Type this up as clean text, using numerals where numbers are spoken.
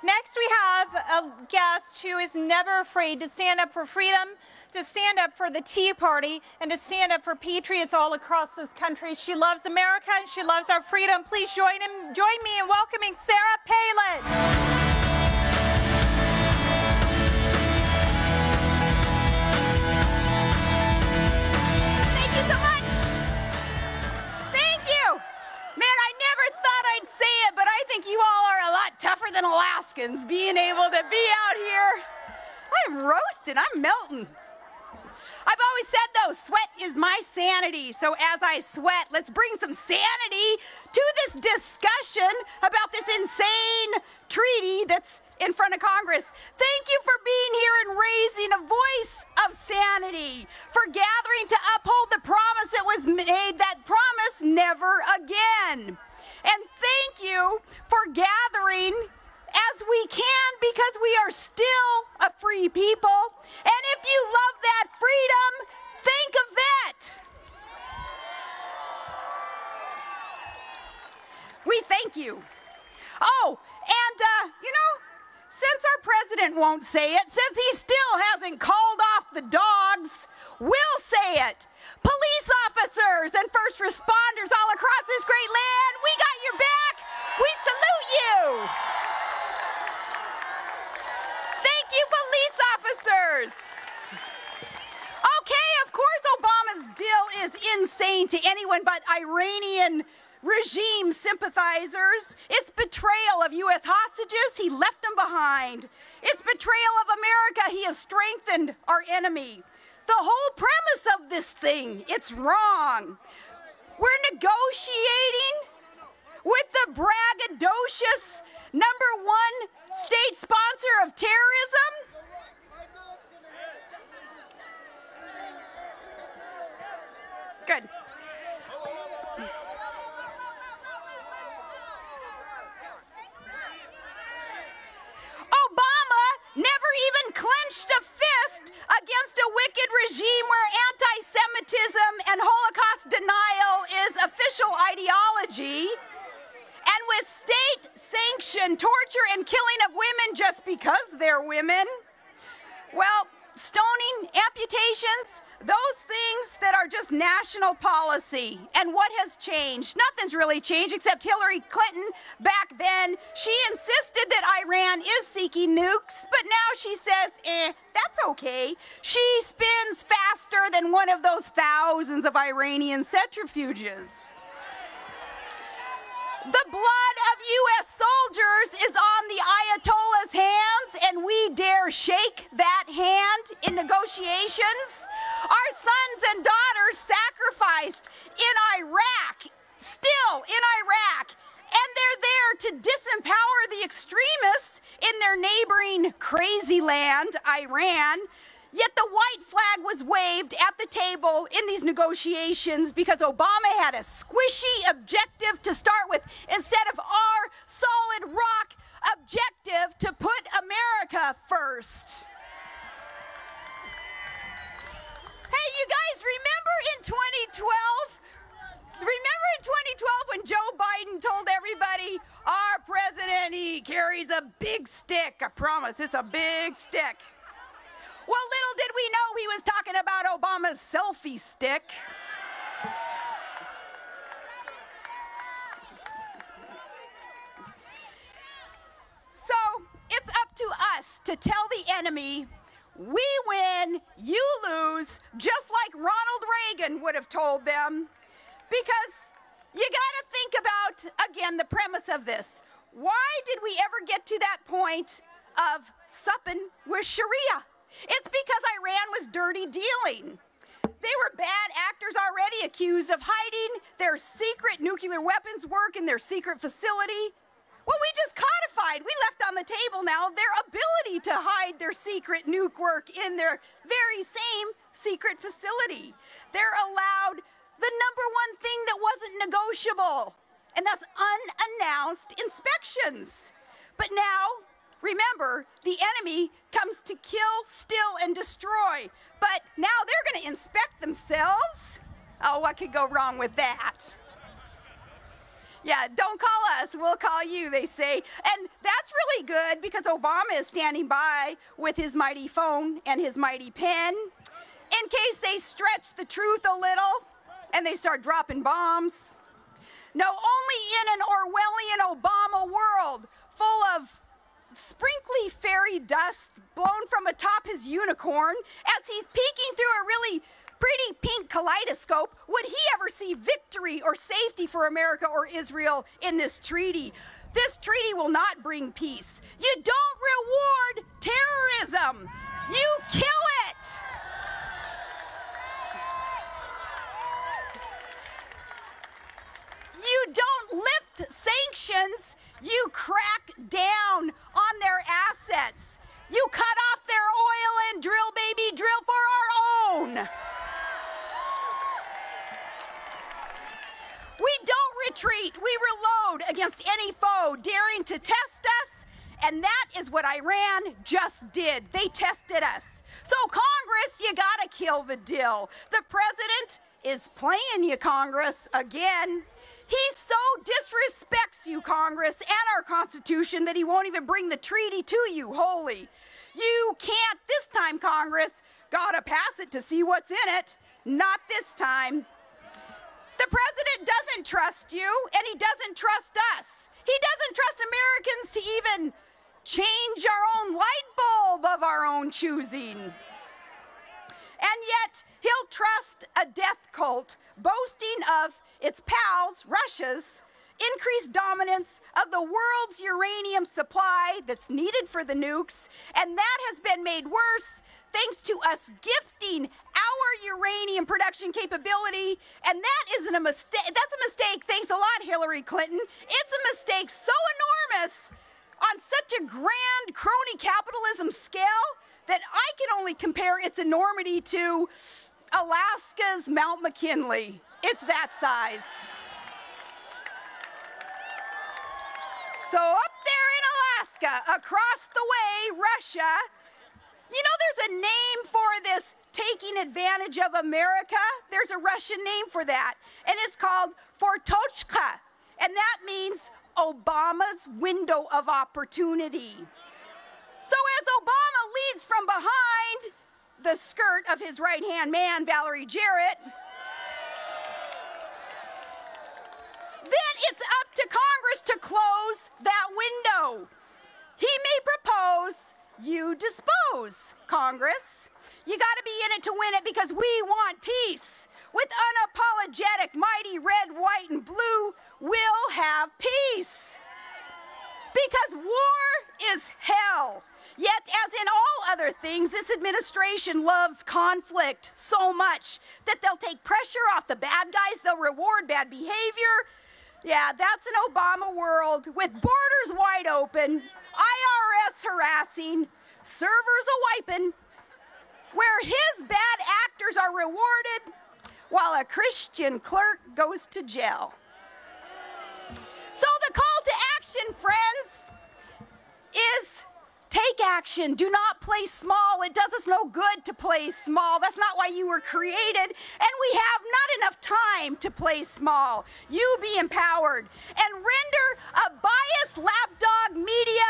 Next, we have a guest who is never afraid to stand up for freedom, to stand up for the Tea Party, and to stand up for patriots all across this country. She loves America and she loves our freedom. Please join me in welcoming Sarah Palin. You all are a lot tougher than Alaskans, being able to be out here. I'm roasting, I'm melting. I've always said though, sweat is my sanity. So as I sweat, let's bring some sanity to this discussion about this insane treaty that's in front of Congress. Thank you for being here and raising a voice of sanity, for gathering to uphold the promise that was made, that promise never again. And thank you for gathering as we can, because we are still a free people. And if you love that freedom, think of that. We thank you. Oh, and since our president won't say it, since he still hasn't called off the dogs, we'll say it. Police officers and first responders all across this great land, we got your back. We salute you. Thank you, police officers. Okay, of course Obama's deal is insane to anyone but Iranian regime sympathizers. It's betrayal of U.S. hostages. He left them behind. It's betrayal of America. He has strengthened our enemy. The whole premise of this thing, it's wrong. We're negotiating with the braggadocious #1 state sponsor of terrorism. Good. Never even clenched a fist against a wicked regime where anti-Semitism and Holocaust denial is official ideology, and with state-sanctioned torture and killing of women just because they're women. Well, stoning, amputations, those things that are just national policy. And what has changed? Nothing's really changed except Hillary Clinton back then. She insisted that Iran is seeking nukes, but now she says, that's okay. She spins faster than one of those thousands of Iranian centrifuges. The blood of U.S. soldiers is on the Ayatollah's hands, and we dare shake that hand in negotiations. Our sons and daughters sacrificed in Iraq, still in Iraq, and they're there to disempower the extremists in their neighboring crazy land, Iran. Yet the white flag was waved at the table in these negotiations because Obama had a squishy objective to start with instead of our solid rock objective to put America first. Hey, you guys, remember in 2012? Remember in 2012 when Joe Biden told everybody, our president, he carries a big stick. I promise, it's a big stick. Well, little did we know he was talking about Obama's selfie stick. So it's up to us to tell the enemy, we win, you lose, just like Ronald Reagan would have told them. Because you gotta think about, again, the premise of this. Why did we ever get to that point of supping with Sharia? It's because Iran was dirty dealing. They were bad actors already, accused of hiding their secret nuclear weapons work in their secret facility. Well, we just codified, we left on the table now their ability to hide their secret nuke work in their very same secret facility. They're allowed the #1 thing that wasn't negotiable, and that's unannounced inspections. But now, remember, the enemy comes to kill, steal, and destroy. But now they're going to inspect themselves? Oh, what could go wrong with that? Yeah, don't call us, we'll call you, they say. And that's really good because Obama is standing by with his mighty phone and his mighty pen in case they stretch the truth a little and they start dropping bombs. No, only in an Orwellian Obama world full of sprinkly fairy dust blown from atop his unicorn as he's peeking through a really pretty pink kaleidoscope, would he ever see victory or safety for America or Israel in this treaty? This treaty will not bring peace. You don't reward terrorism. You kill it. You don't lift sanctions. You crack down on their assets. You cut off their oil and drill, baby, drill for our own. We don't retreat, we reload against any foe daring to test us, and that is what Iran just did. They tested us. So Congress, you gotta kill the deal. The president is playing you, Congress, again. He so disrespects you, Congress, and our Constitution that he won't even bring the treaty to you wholly. You can't this time, Congress. Gotta pass it to see what's in it. Not this time. The president doesn't trust you, and he doesn't trust us. He doesn't trust Americans to even change our own light bulb of our own choosing. And yet, he'll trust a death cult boasting of its pals, Russia's, increased dominance of the world's uranium supply that's needed for the nukes, and that has been made worse thanks to us gifting our uranium production capability, and that isn't a mistake. That's a mistake. Thanks a lot, Hillary Clinton. It's a mistake so enormous on such a grand crony capitalism scale that I can only compare its enormity to Alaska's Mount McKinley. It's that size. So up there in Alaska, across the way, Russia, you know, there's a name for this taking advantage of America. There's a Russian name for that, and it's called Fortochka, and that means Obama's window of opportunity. So as Obama leads from behind the skirt of his right-hand man, Valerie Jarrett, then it's up to Congress to close that window. He may propose, you dispose, Congress. You gotta be in it to win it because we want peace. With unapologetic, mighty red, white, and blue, we'll have peace. Because war is hell. Yet, as in all other things, this administration loves conflict so much that they'll take pressure off the bad guys, they'll reward bad behavior. Yeah, that's an Obama world with borders wide open, IRS harassing, servers a-wiping, where his bad actors are rewarded while a Christian clerk goes to jail. So the call to action, friends, is take action. Do not play small. It does us no good to play small. That's not why you were created. And we have not enough time to play small. You be empowered and render a biased lapdog media